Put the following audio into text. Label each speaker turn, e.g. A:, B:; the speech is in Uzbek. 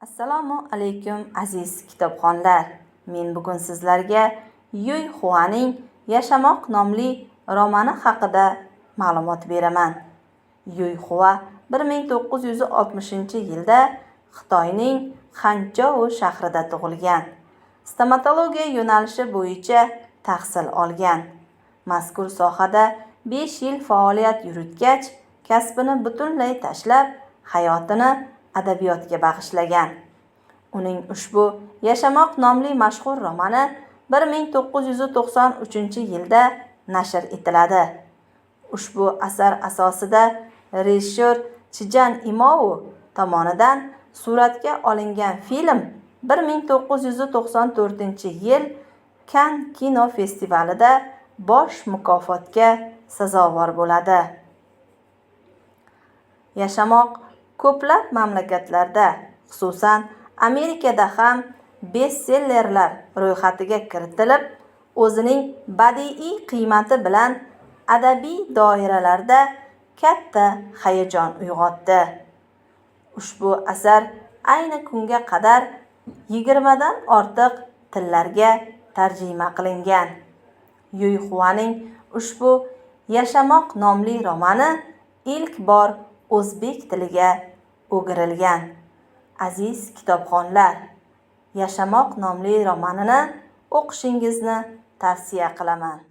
A: Assalomu alaykum aziz kitobxonlar. Men bugun sizlarga Yuy Xuaning Yashamoq nomli romani haqida ma'lumot beraman. Yuy Xua 1960-yilda Xitoyning Xanchou shahrida tug'ilgan. Stomatologiya yo'nalishi bo'yicha tahsil olgan. Mazkur sohada 5 yil faoliyat yuritgach, kasbini butunlay tashlab, hayotini adabiyotga bag'ishlagan. Uning ushbu Yashamoq nomli mashhur romani 1993-yilda nashr etiladi. Ushbu asar asosida rejissyor Chijan Imou tomonidan suratga olingan film 1994-yil Kann kino festivalida bosh mukofotga sazovor bo'ladi. Yashamoq ko'plab mamlakatlarda, xususan Amerikada ham bestsellerlar ro'yxatiga kiritilib, o'zining badiiy qiymati bilan adabiy doiralarda katta hayajon uyg'otdi. Ushbu asar ayni kunga qadar 20 dan ortiq tillarga tarjima qilingan. Yuy Xuaning ushbu Yashamoq nomli romani ilk bor o'zbek tiliga o'girilgan. Aziz kitobxonlar, Yashamoq nomli romanini o'qishingizni tavsiya qilaman.